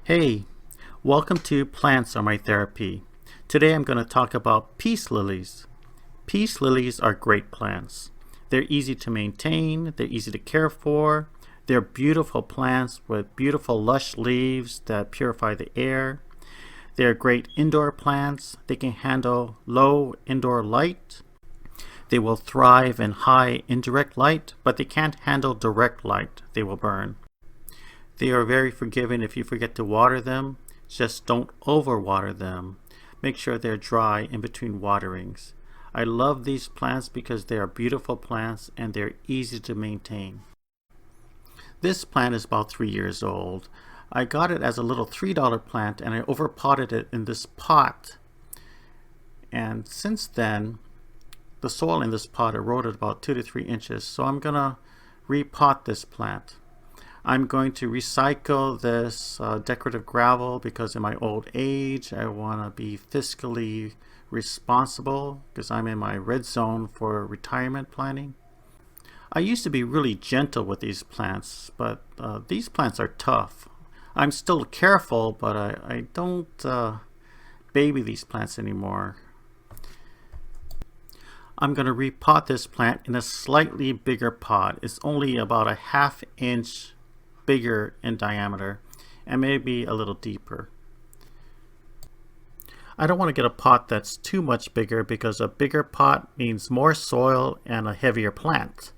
Hey, welcome to Plants Are My Therapy. Today I'm going to talk about peace lilies. Peace lilies are great plants. They're easy to maintain, they're easy to care for, they're beautiful plants with beautiful lush leaves that purify the air. They're great indoor plants. They can handle low indoor light. They will thrive in high indirect light, but they can't handle direct light. They will burn. They are very forgiving if you forget to water them. Just don't overwater them. Make sure they're dry in between waterings. I love these plants because they are beautiful plants and they're easy to maintain. This plant is about 3 years old. I got it as a little $3 plant and I overpotted it in this pot. And since then, the soil in this pot eroded about 2 to 3 inches. So I'm going to repot this plant. I'm going to recycle this decorative gravel because in my old age I want to be fiscally responsible because I'm in my red zone for retirement planning. I used to be really gentle with these plants, but these plants are tough. I'm still careful, but I don't baby these plants anymore. I'm going to repot this plant in a slightly bigger pot. It's only about a ½ inch bigger in diameter and maybe a little deeper. I don't want to get a pot that's too much bigger because a bigger pot means more soil and a heavier plant.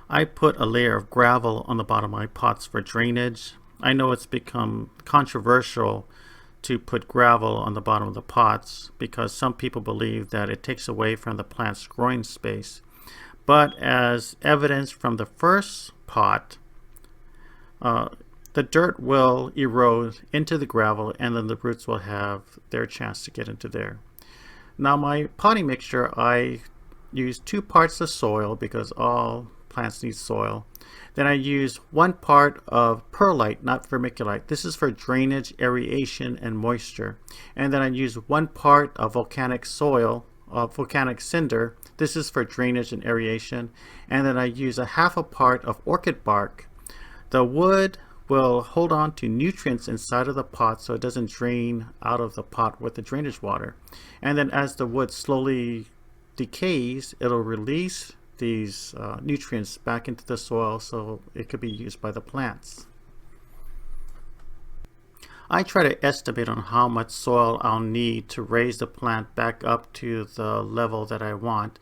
I put a layer of gravel on the bottom of my pots for drainage. I know it's become controversial to put gravel on the bottom of the pots because some people believe that it takes away from the plant's growing space. But as evidence from the first pot, the dirt will erode into the gravel and then the roots will have their chance to get into there. Now my potting mixture, I use 2 parts of soil because all plants need soil. Then I use 1 part of perlite, not vermiculite. This is for drainage, aeration, and moisture. And then I use 1 part of volcanic soil, volcanic cinder. This is for drainage and aeration. And then I use a ½ a part of orchid bark. The wood will hold on to nutrients inside of the pot so it doesn't drain out of the pot with the drainage water. And then as the wood slowly decays, it'll release these nutrients back into the soil so it could be used by the plants. I try to estimate on how much soil I'll need to raise the plant back up to the level that I want.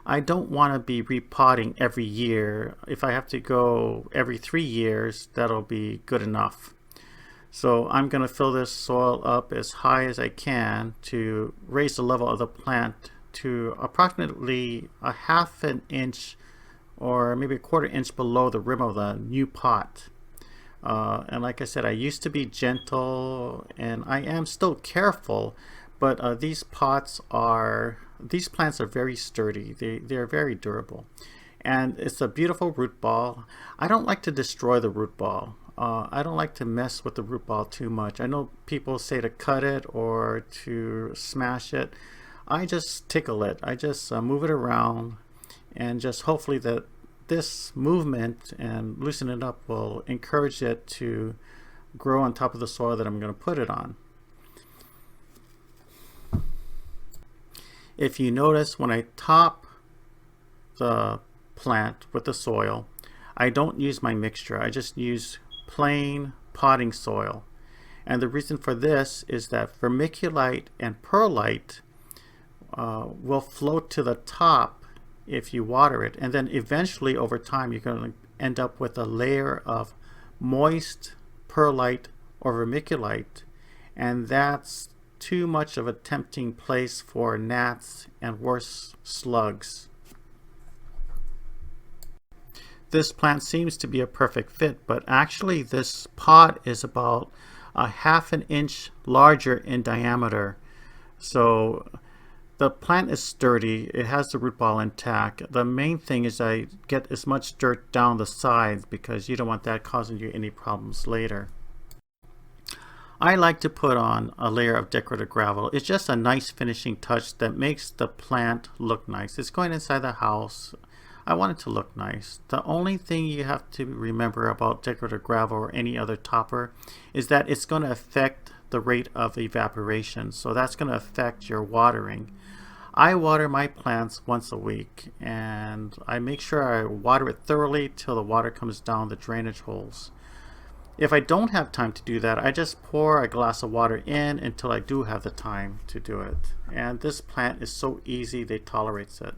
I don't want to be repotting every year. If I have to go every 3 years, that'll be good enough. So I'm going to fill this soil up as high as I can to raise the level of the plant to approximately a ½ an inch or maybe a ¼ inch below the rim of the new pot. And like I said, I used to be gentle and I am still careful, but these plants are very sturdy. They're very durable. And it's a beautiful root ball. I don't like to destroy the root ball. I don't like to mess with the root ball too much. I know people say to cut it or to smash it. I just tickle it. I just move it around and just hopefully that this movement and loosening it up will encourage it to grow on top of the soil that I'm going to put it on. If you notice, when I top the plant with the soil, I don't use my mixture. I just use plain potting soil. And the reason for this is that vermiculite and perlite will float to the top if you water it. And then eventually over time you're going to end up with a layer of moist perlite or vermiculite. And that's too much of a tempting place for gnats and worse, slugs. This plant seems to be a perfect fit, but actually this pot is about a ½ an inch larger in diameter. So the plant is sturdy. It has the root ball intact. The main thing is I get as much dirt down the sides because you don't want that causing you any problems later. I like to put on a layer of decorative gravel. It's just a nice finishing touch that makes the plant look nice. It's going inside the house. I want it to look nice. The only thing you have to remember about decorative gravel or any other topper is that it's going to affect the rate of evaporation. So that's going to affect your watering. I water my plants once a week, and I make sure I water it thoroughly till the water comes down the drainage holes. If I don't have time to do that, I just pour a glass of water in until I do have the time to do it. And this plant is so easy, they tolerate it.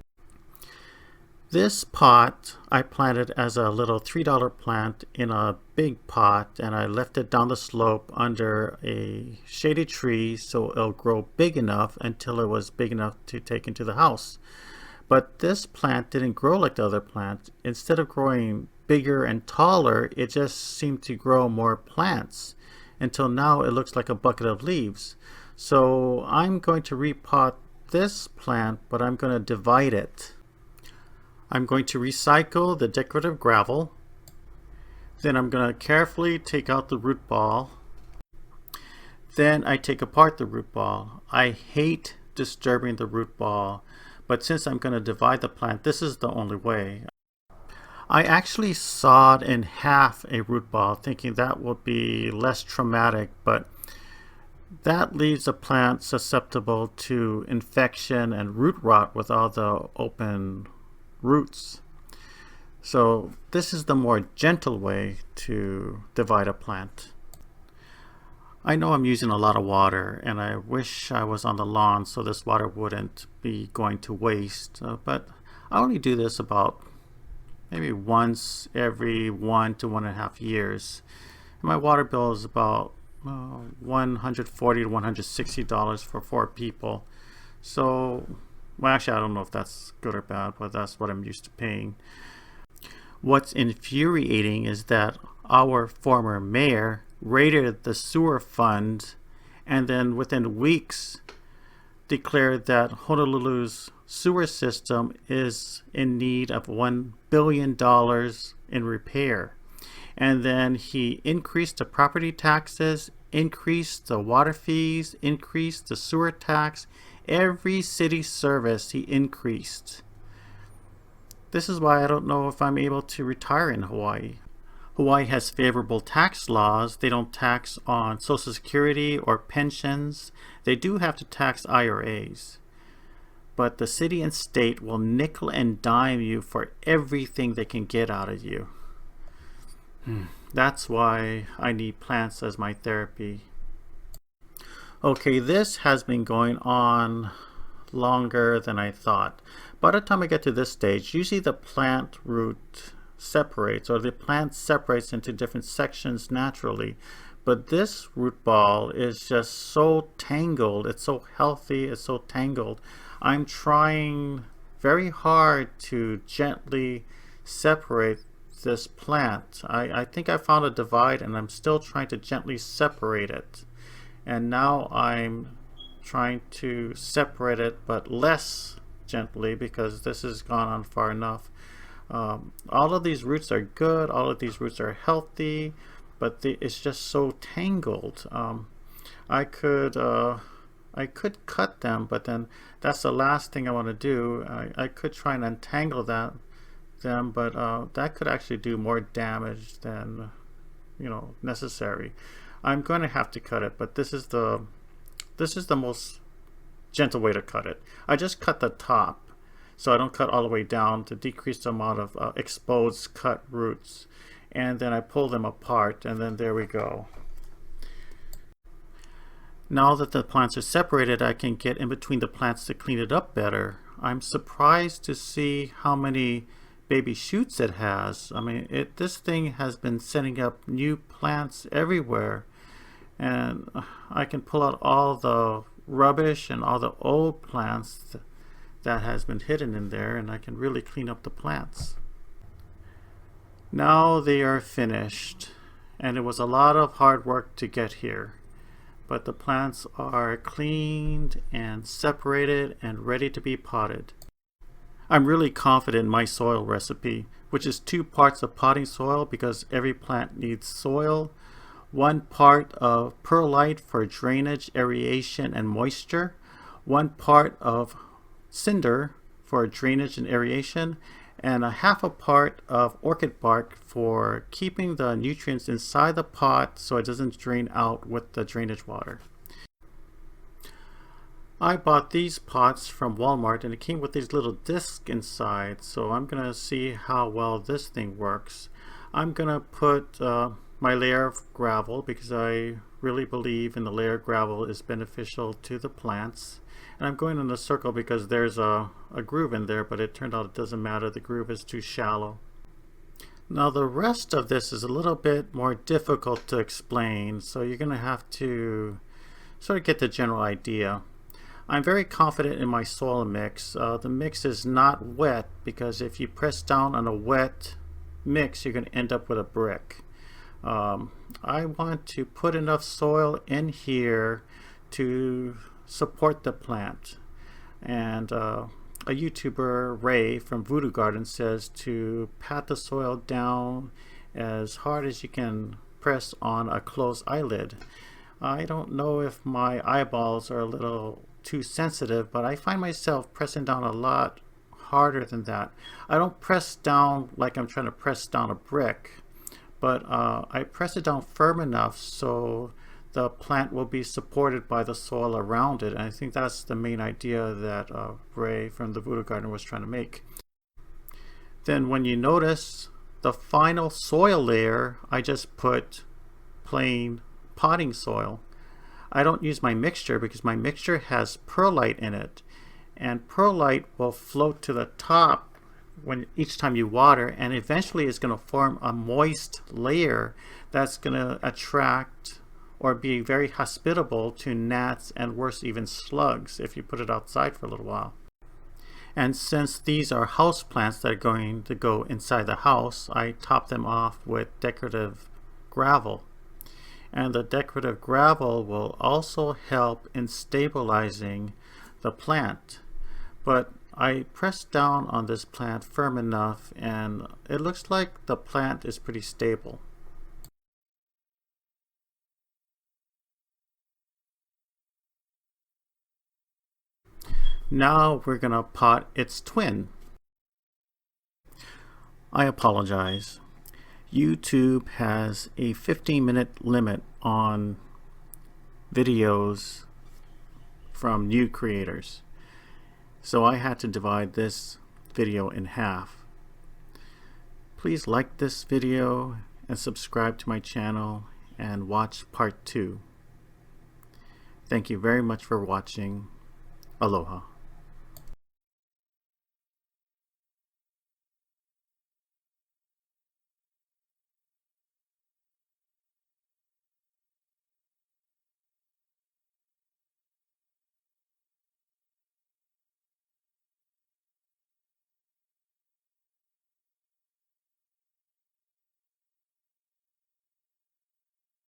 This pot I planted as a little $3 plant in a big pot, and I left it down the slope under a shady tree so it'll grow big enough until it was big enough to take into the house. But this plant didn't grow like the other plant. Instead of growing bigger and taller, it just seemed to grow more plants until now it looks like a bucket of leaves. So I'm going to repot this plant, but I'm going to divide it. I'm going to recycle the decorative gravel. Then I'm going to carefully take out the root ball. Then I take apart the root ball. I hate disturbing the root ball, but since I'm going to divide the plant, this is the only way. I actually sawed in half a root ball, thinking that would be less traumatic, but that leaves the plant susceptible to infection and root rot with all the open roots. So this is the more gentle way to divide a plant. I know I'm using a lot of water, and I wish I was on the lawn so this water wouldn't be going to waste, but I only do this about maybe once every 1 to 1.5 years. And my water bill is about $140 to $160 for 4 people. So well, actually, I don't know if that's good or bad, but that's what I'm used to paying. What's infuriating is that our former mayor raided the sewer fund and then within weeks declared that Honolulu's sewer system is in need of $1 billion in repair. And then he increased the property taxes, increased the water fees, increased the sewer tax. Every city service he increased. This is why I don't know if I'm able to retire in Hawaii. Hawaii has favorable tax laws. They don't tax on Social Security or pensions. They do have to tax IRAs. But the city and state will nickel and dime you for everything they can get out of you. That's why I need plants as my therapy. Okay, this has been going on longer than I thought. By the time I get to this stage, usually the plant root separates, or the plant separates into different sections naturally. But this root ball is just so tangled. It's so healthy. It's so tangled. I'm trying very hard to gently separate this plant. I think I found a divide, and I'm still trying to gently separate it. And now I'm trying to separate it, but less gently, because this has gone on far enough. All of these roots are good. All of these roots are healthy, but it's just so tangled. I could cut them, but then that's the last thing I want to do. I could try and untangle them, but that could actually do more damage than necessary. I'm going to have to cut it, but this is the most gentle way to cut it. I just cut the top, so I don't cut all the way down to decrease the amount of exposed cut roots. And then I pull them apart, and then there we go. Now that the plants are separated, I can get in between the plants to clean it up better. I'm surprised to see how many baby shoots it has. I mean, this thing has been sending up new plants everywhere, and I can pull out all the rubbish and all the old plants that has been hidden in there, and I can really clean up the plants. Now they are finished, and it was a lot of hard work to get here, but the plants are cleaned and separated and ready to be potted. I'm really confident in my soil recipe, which is 2 parts of potting soil because every plant needs soil, 1 part of perlite for drainage, aeration, and moisture, 1 part of cinder for drainage and aeration, and a half a part of orchid bark for keeping the nutrients inside the pot so it doesn't drain out with the drainage water. I bought these pots from Walmart and it came with these little discs inside, so I'm gonna see how well this thing works. I'm gonna put my layer of gravel because I really believe in the layer of gravel is beneficial to the plants. And I'm going in a circle because there's a groove in there, but it turned out it doesn't matter. The groove is too shallow. Now the rest of this is a little bit more difficult to explain, so you're going to have to sort of get the general idea. I'm very confident in my soil mix. The mix is not wet because if you press down on a wet mix, you're going to end up with a brick. I want to put enough soil in here to support the plant, and a YouTuber, Ray from Voodoo Garden, says to pat the soil down as hard as you can press on a closed eyelid. I don't know if my eyeballs are a little too sensitive, but I find myself pressing down a lot harder than that. I don't press down like I'm trying to press down a brick, but I press it down firm enough so the plant will be supported by the soil around it. And I think that's the main idea that Ray from the Voodoo Garden was trying to make. Then when you notice the final soil layer, I just put plain potting soil. I don't use my mixture because my mixture has perlite in it, and perlite will float to the top each time you water, and eventually it's going to form a moist layer that's going to attract or be very hospitable to gnats and worse, even slugs, if you put it outside for a little while. And since these are house plants that are going to go inside the house, I top them off with decorative gravel. And the decorative gravel will also help in stabilizing the plant. But I pressed down on this plant firm enough and it looks like the plant is pretty stable. Now we're going to pot its twin. I apologize. YouTube has a 15-minute limit on videos from new creators. So I had to divide this video in half. Please like this video and subscribe to my channel and watch part 2. Thank you very much for watching. Aloha.